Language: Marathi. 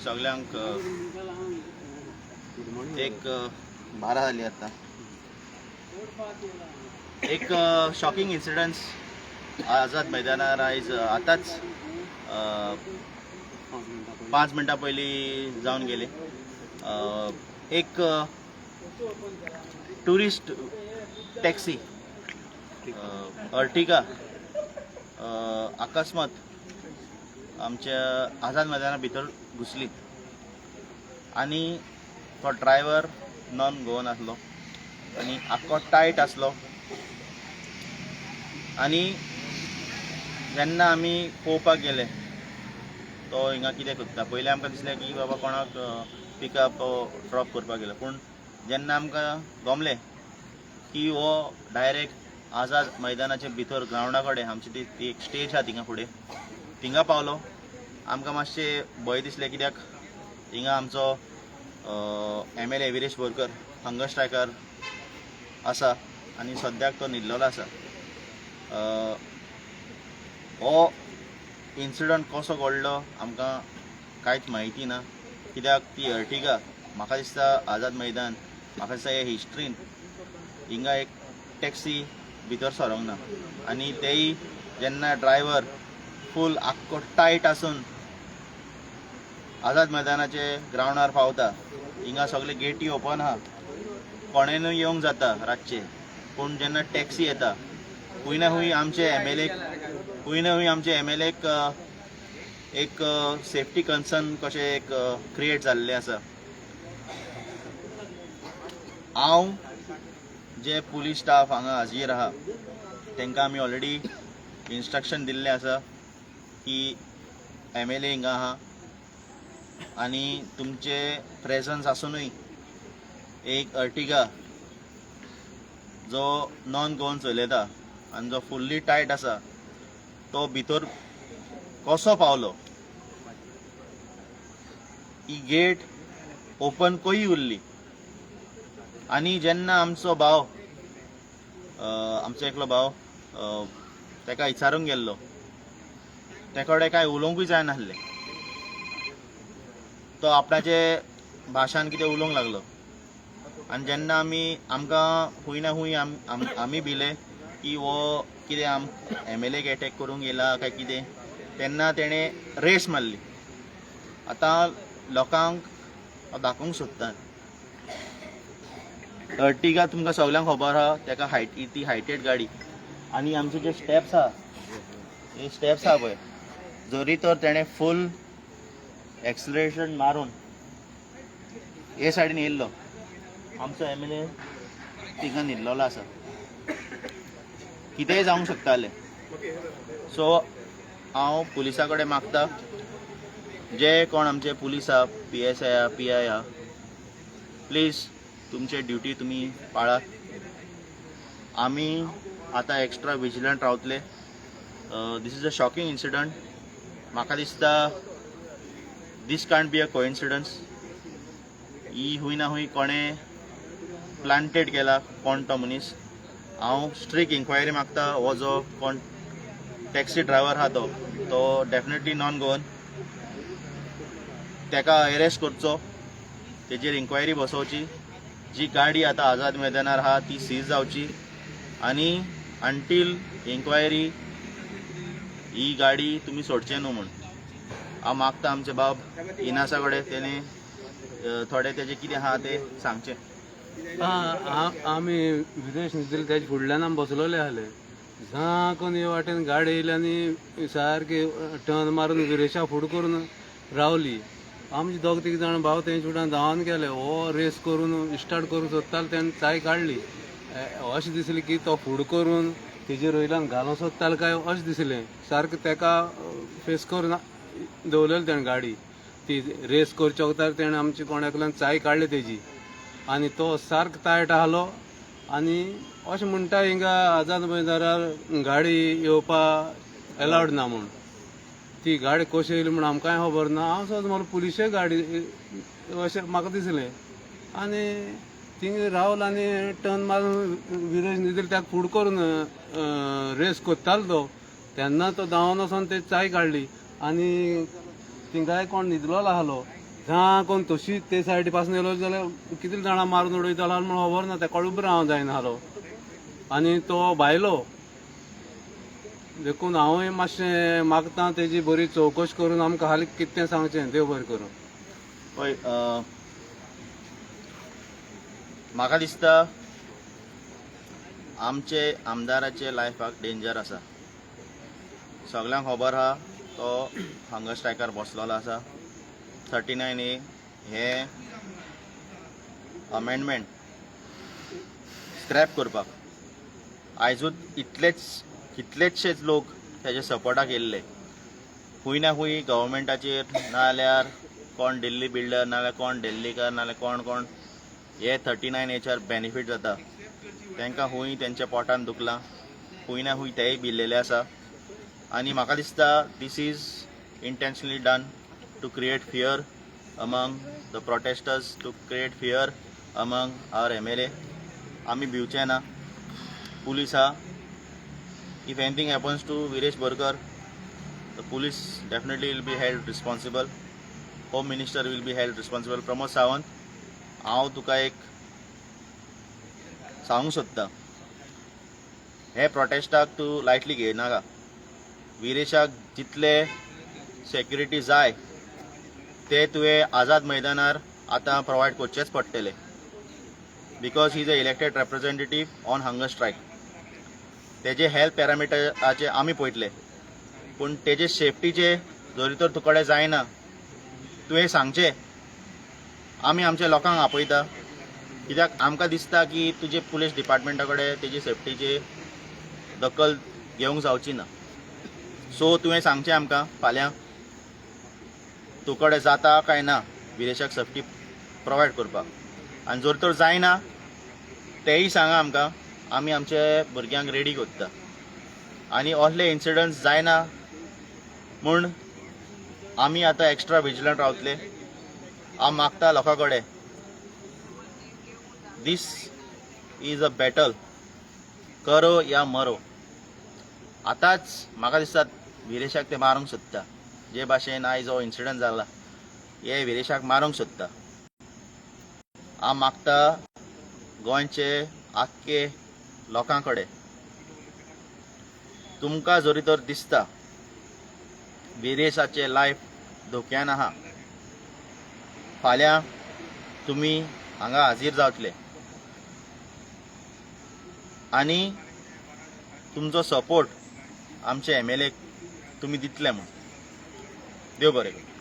सगळ्यांक एक 12 जाली आता. एक शॉकिंग इन्सिडन्स आझाद मैदानार आयज आतांच 5 मिनटां पयलीं जावन गेले. एक टुरिस्ट टॅक्सी अर्टिगा अकस्मात आमच्या आझाद मैदाना भितर घुसली आणि तो ड्रायव्हर नॉन गोवन आसलो आणि आख्खो टायट आसलो. आणि जेन्ना आमी पळोवपाक गेले तो हिंगा कितें करता, पयलीं आमकां दिसलें की बाबा कोणाक पिकअप ड्रॉप करपाक गेलो, पूण जेन्ना आमकां गमलें की हो डायरेक्ट आझाद मैदानाच्या भितर ग्रावंडा कडेन आमची ती एक स्टेज आहा थिंगा फुडें थिंगा पावलो. आमकां मातशें भंय दिसलें, कित्याक हिंगा आमचो MLA Viresh Borkar hunger striker आसा आनी सद्याक तो न्हिदलेलो आसा. हो इन्सिडंट कसो घडलो आमकां कांयच म्हायती ना, कित्याक ती अर्टिगा म्हाका दिसता आझाद मैदान, म्हाका दिसता हे हिस्ट्रीन हिंगा एक टॅक्सी भितर सरोंक ना. आनी तेय जेन्ना ड्रायव्हर फूल आख्खो टायट आसून आझाद मैदानाचे ग्रावंडार पावता, हिंगा सगळे गेटी ओपन आहा, कोणेनूय येवंक जाता रातचे, पूण जेन्ना टॅक्सी येता खूंय ना खूंय आमचे MLA एक सेफ्टी कन्सर्न कशें एक क्रिएट जाल्लें आसा. हांव जे पुलीस स्टाफ हांगा हाजीर आहा तांकां आमी ऑलरेडी इन्स्ट्रक्शन दिल्लें आसा की MLA हिंगा आहा आनी तुमचे प्रेजन्स आसूनय एक अर्टिगा जो नॉन गोवन चलयता आनी जो फुल्ली टायट आसा तो भितर कसो पावलो. ही गेट ओपन कशी उरली. आनी जेन्ना आमचो भाव आमचो एकलो भाव ताका विचारूंक गेल्लो, ताका कडेन कांय उलोवंकूय जायनासलें. तो आपणाचे भाशान कितें उलोवंक लागलो आनी जेन्ना आमकां खूंय ना खूंय आमी भिले की हो कितें MLA अटॅक करूंक येयला काय कितें, तेन्ना तेणें रेस मारली. आतां लोकांक दाखोवंक सोदता, अर्टिगा तुमकां सगळ्यांक खबर आहा, ताका ती हायटेड गाडी आनी आमचे जे स्टेप्स आहा हे स्टेप्स आहा पळय, जरी तर तेणें फूल एक्सलरेशन मारून हे सायडीन येयल्लो, आमचो MLA थिंगा न्हिदलेलो आसा. कितेंय जावंक शकतालें. सो हांव पुलिसा कडेन मागता, जे कोण आमचे पुलीस आहा, PSI आहा, PI आहा, प्लीज तुमचे ड्युटी तुमी पाळात. आमी आतां एक्स्ट्रा विजिलंट रावतले. This is a shocking incident. म्हाका दिसता दीस कांट बी अ कोइन्सिडन्स. ही खूंय ना खूंय कोणें प्लांटेड केला कोण तो मनीस. हांव स्ट्रिक्ट इन्क्वायरी मागता. हो जो कोण टॅक्सी ड्रायव्हर आहा तो डेफिनेटली नॉन गोवन, ताका अरेस्ट करचो, तेजेर इन्क्वायरी बसोवची. जी गाडी आतां आझाद मैदानार आहा ती सीज जावची आनी अंटील इन्क्वायरी ही गाडी तुमी सोडचे न्हू म्हूण हांव मागता. आमचे बाब इनासा कडेन तेणें थोडें तेजें कितें आहा तें सांगचें. आमी विदेश न्हिदले तेजे फुडल्यान आमी बसलोले आहले. झांकून हे वाटेन गाडी येयली आनी सारकी टर्न मारून विरेशा फुडें करून रावली. आमचे दोग तीग जाण भाव तेंचे फुड्यान धांवन गेले. हो रेस करून स्टार्ट करून सोदतालो, तेणें चाय काडली. अशें दिसलें की तो फुडें करून तेजेर वयल्यान घालूंक सोदतालो काय अशें दिसलें. सारकें ताका फेस करून दवरलेली तेणें गाडी. ती रेस करच्या वगतार तेणें आमचे कोणाकडल्यान चाय काडली तेजी आनी तो सारको टायट आहलो. आनी अशें म्हणटा हिंगा आझाद मैदानार गाडी येवपा अलावड ना म्हूण. ती गाडी कशी येयली म्हूण आमकांय खबर ना. हांव सोद म्हाका पुलिशे गाडी अशें म्हाका दिसलें. आनी थिंग रावल आनी टर्न मारून विरेश न्हिदले ताका फुडें करून रेस कोत्तालो तो. तेन्ना तो धांवन वचोन ते चाय काडली आनी थिंगाय कोण न्हिदलो आसलो झाकोन तशी ते सायडी पासून येयलो जाल्यार कितले जाणां मारून उडयतालो म्हण खबर ना तेका उबो रावंक जायना आसलो आनी तो भायलो देखून हांवूय मातशें मागता तेजी बरी चवकशी करून आमकां हालीं कितें तें सांगचें देव बरें करूं. पळय म्हाका दिसता आमचे आमदाराचे लायफाक डेंजर आसा. सगळ्यांक खबर आहा तो हंगर स्ट्रायकार बसलेलो आसा. 39A हे अमेंडमेंट स्क्रॅप करपाक आयजूच कितलेशेच लोक त्याच्या सपोर्टाक येयल्ले. खूंय ना खूंय गव्हर्मेंटाचेर नाजाल्यार कोण दिल्ली बिल्डर नाजाल्यार कोण दिल्लीकर नाजाल्यार कोण हे 39Aच्यार बेनिफीट जाता तांकां खूंय तेंच्या पोटान दुखलां. खूंय ना खूंय तेय भिल्लेले आसा आनी म्हाका दिसता this is intentionally done to create fear among the protesters, to create fear among our MLA. आमी भिवचे ना. पुलीस आहा. If anything happens to Viresh Borkar, the police definitely will be held responsible. Home Minister will be held responsible. Pramod Sawant, हांव तुका एक सांगूंक सोदता, हे प्रोटेस्टाक तूं लायटली घेयनाका. विरेशाक जितले सेक्युरिटी जाय ते तुवें आझाद मैदानार आतां प्रोवायड करचेच पडटले because he is a elected representative on hunger strike. तेजे हेल्थ पॅरामिटराचे आमी पळयतले पूण तेजे सेफ्टीचे जरी तर तुकडे जायना तुवें सांगचें. आमी आमच्या लोकांक आपयता कित्याक आमकां दिसता की तुजे पुलीस डिपार्टमेंटा कडेन तेजी सेफ्टीची दखल घेवंक जावची ना. सो तुवें सांगचें आमकां फाल्यां तुकडे जाता काय ना विरेशाक सेफ्टी प्रोवायड करपाक. आनी जर तर जायना तेय सांगा आमकां. आमी आमचे भुरग्यांक रेडी करता आनी असले इन्सिडंट्स जायना म्हूण आमी आतां एक्स्ट्रा विजिलंट रावतले. हांव मागता लोकां कडेन दीस इज अ बॅटल, करो या मरो. आतांच म्हाका दिसता विरेशाक ते मारूंक सोदता. जे भाशेन आयज हो इन्सिडंट जाला हे विरेशाक मारूंक सोदता. हांव मागता गोंयचे आख्खे लोकां कडेन तुमकां जरी तर दिसता विरेशाचें लायफ धोक्यान आहा फाल्यां तुमी हांगा हाजीर जावतले आनी तुमचो सपोर्ट आमचे MLAक तुमी दितले म्हूण. देव बरें करूं.